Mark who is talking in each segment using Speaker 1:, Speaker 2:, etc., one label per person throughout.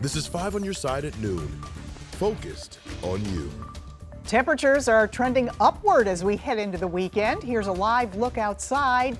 Speaker 1: This is 5 on your side at noon. Focused on you.
Speaker 2: Temperatures are trending upward as we head into the weekend. Here's a live look outside.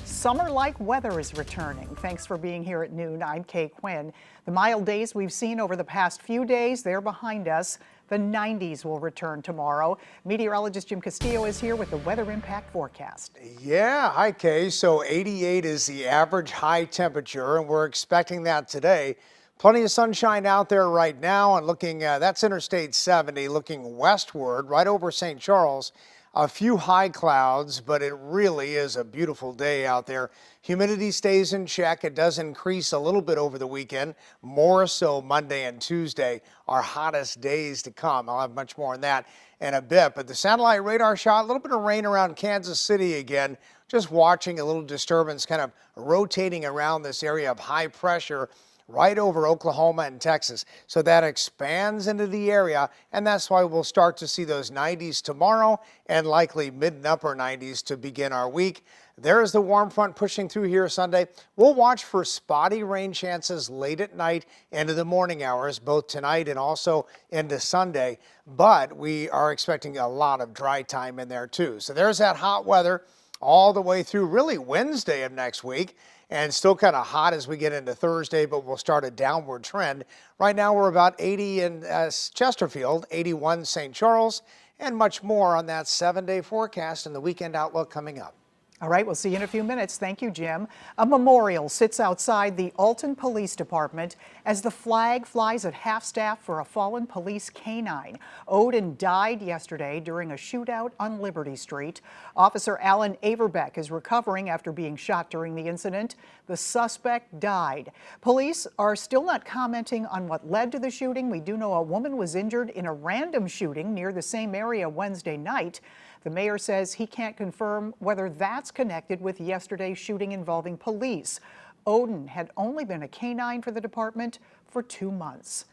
Speaker 2: Summer-like weather is returning. Thanks for being here at noon. I'm Kay Quinn. The mild days we've seen over the past few days, they're behind us. The 90s will return tomorrow. Meteorologist Jim Castillo is here with the weather impact forecast.
Speaker 3: Yeah, hi Kay. So 88 is the average high temperature, and we're expecting that today. Plenty of sunshine out there right now, and looking, that's Interstate 70, looking westward, right over St. Charles. A few high clouds, but it really is a beautiful day out there. Humidity stays in check. It does increase a little bit over the weekend, more so Monday and Tuesday, our hottest days to come. I'll have much more on that in a bit. But the satellite radar shot, a little bit of rain around Kansas City again. Just watching a little disturbance kind of rotating around this area of high pressure right over Oklahoma and Texas. So that expands into the area, and that's why we'll start to see those 90s tomorrow and likely mid and upper 90s to begin our week. There's the warm front pushing through here Sunday. We'll watch for spotty rain chances late at night into the morning hours, both tonight and also into Sunday. But we are expecting a lot of dry time in there too. So there's that hot weather all the way through really Wednesday of next week. And still kind of hot as we get into Thursday, but we'll start a downward trend. Right now we're about 80 in Chesterfield, 81 St. Charles, and much more on that 7-day forecast and the weekend outlook coming up.
Speaker 2: All right, we'll see you in a few minutes. Thank you, Jim. A memorial sits outside the Alton Police Department as the flag flies at half-staff for a fallen police canine. Odin died yesterday during a shootout on Liberty Street. Officer Alan Averbeck is recovering after being shot during the incident. The suspect died. Police are still not commenting on what led to the shooting. We do know a woman was injured in a random shooting near the same area Wednesday night. The mayor says he can't confirm whether that's connected with yesterday's shooting involving police. Odin had only been a canine for the department for 2 months.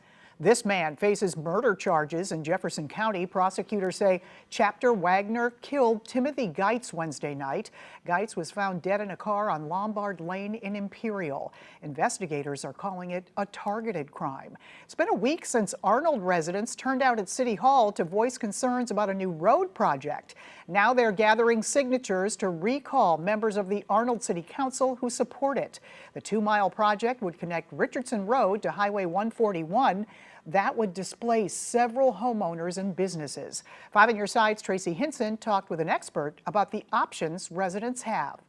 Speaker 2: This man faces murder charges in Jefferson County. Prosecutors say Chapter Wagner killed Timothy Geitz Wednesday night. Geitz was found dead in a car on Lombard Lane in Imperial. Investigators are calling it a targeted crime. It's been a week since Arnold residents turned out at City Hall to voice concerns about a new road project. Now they're gathering signatures to recall members of the Arnold City Council who support it. The 2-mile project would connect Richardson Road to Highway 141. That would displace several homeowners and businesses. 5 on your side's Tracy Hinson talked with an expert about the options residents have.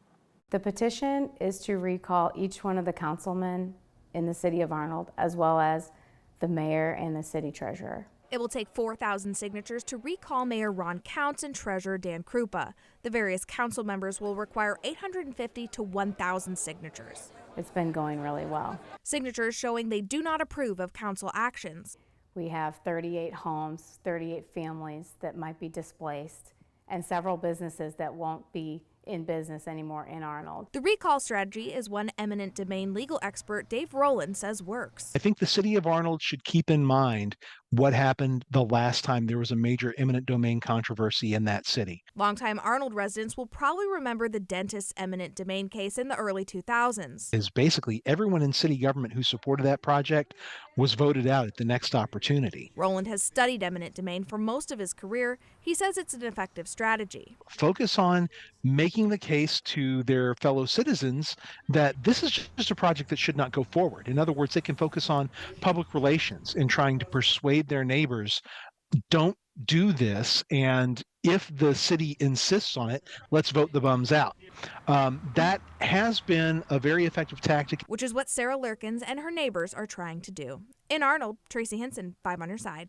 Speaker 4: The petition is to recall each one of the councilmen in the city of Arnold, as well as the mayor and the city treasurer.
Speaker 5: It will take 4,000 signatures to recall Mayor Ron Counts and Treasurer Dan Krupa. The various council members will require 850 to 1,000 signatures.
Speaker 4: It's been going really well.
Speaker 5: Signatures showing they do not approve of council actions.
Speaker 4: We have 38 homes, 38 families that might be displaced, and several businesses that won't be in business anymore in Arnold.
Speaker 5: The recall strategy is one eminent domain legal expert Dave Rowland says works.
Speaker 6: I think the city of Arnold should keep in mind what happened the last time there was a major eminent domain controversy in that city.
Speaker 5: Longtime Arnold residents will probably remember the dentist's eminent domain case in the early 2000s.
Speaker 6: Is basically everyone in city government who supported that project was voted out at the next opportunity.
Speaker 5: Rowland has studied eminent domain for most of his career. He says it's an effective strategy.
Speaker 6: Focus on making the case to their fellow citizens that this is just a project that should not go forward. In other words, they can focus on public relations in trying to persuade their neighbors, don't do this, and if the city insists on it, let's vote the bums out. That has been a very effective tactic.
Speaker 5: Which is what Sarah Lurkins and her neighbors are trying to do. In Arnold, Tracy Hinson, 5 on your side.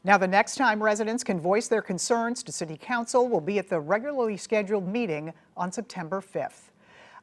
Speaker 2: Now, the next time residents can voice their concerns to City Council will be at the regularly scheduled meeting on September 5th.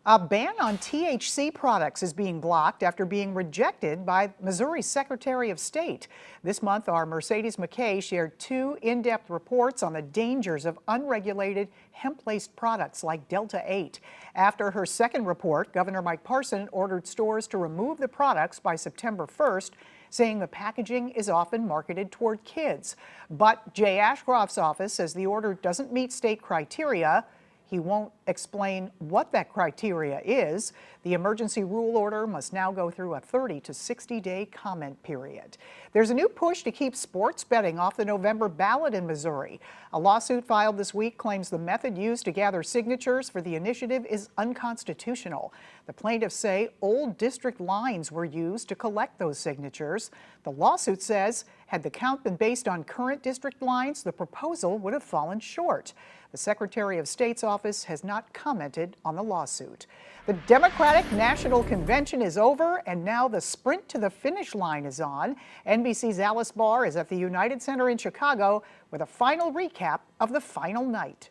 Speaker 2: A ban on THC products is being blocked after being rejected by Missouri's Secretary of State. This month, our Mercedes McKay shared 2 in-depth reports on the dangers of unregulated hemp-laced products like Delta 8. After her second report, Governor Mike Parson ordered stores to remove the products by September 1st, saying the packaging is often marketed toward kids. But Jay Ashcroft's office says the order doesn't meet state criteria. He won't explain what that criteria is. The emergency rule order must now go through a 30 to 60-day comment period. There's a new push to keep sports betting off the November ballot in Missouri. A lawsuit filed this week claims the method used to gather signatures for the initiative is unconstitutional. The plaintiffs say old district lines were used to collect those signatures. The lawsuit says, had the count been based on current district lines, the proposal would have fallen short. The Secretary of State's office has not commented on the lawsuit. The Democratic National Convention is over, and now the sprint to the finish line is on. NBC's Alice Barr is at the United Center in Chicago with a final recap of the final night.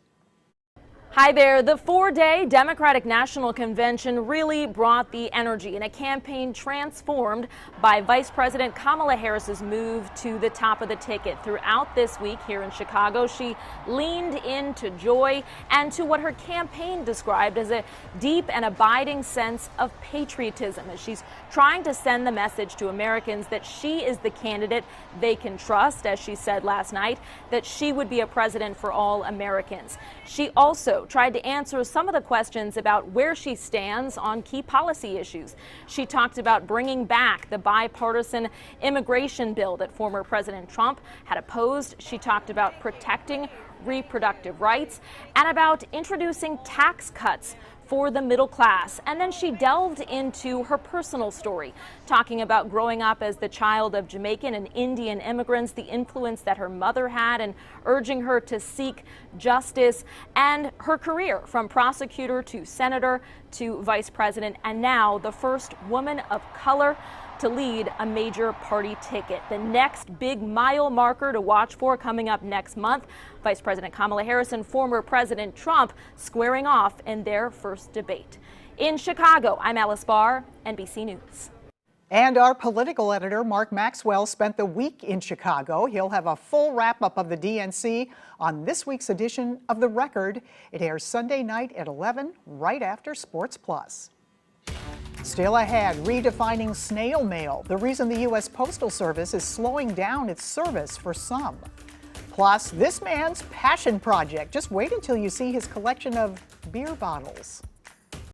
Speaker 7: Hi there. The 4-day Democratic National Convention really brought the energy in a campaign transformed by Vice President Kamala Harris's move to the top of the ticket. Throughout this week here in Chicago, she leaned into joy and to what her campaign described as a deep and abiding sense of patriotism, as she's trying to send the message to Americans that she is the candidate they can trust, as she said last night, that she would be a president for all Americans. She also tried to answer some of the questions about where she stands on key policy issues. She talked about bringing back the bipartisan immigration bill that former President Trump had opposed. She talked about protecting reproductive rights and about introducing tax cuts for the middle class. And then she delved into her personal story, talking about growing up as the child of Jamaican and Indian immigrants, the influence that her mother had, and urging her to seek justice, and her career from prosecutor to senator to vice president, and now the first woman of color to lead a major party ticket. The next big mile marker to watch for coming up next month. Vice President Kamala Harris and former President Trump squaring off in their first debate. In Chicago, I'm Alice Barr, NBC News.
Speaker 2: And our political editor, Mark Maxwell, spent the week in Chicago. He'll have a full wrap-up of the DNC on this week's edition of The Record. It airs Sunday night at 11, right after Sports Plus. Still ahead, redefining snail mail, the reason the U.S. Postal Service is slowing down its service for some. Plus, this man's passion project. Just wait until you see his collection of beer bottles.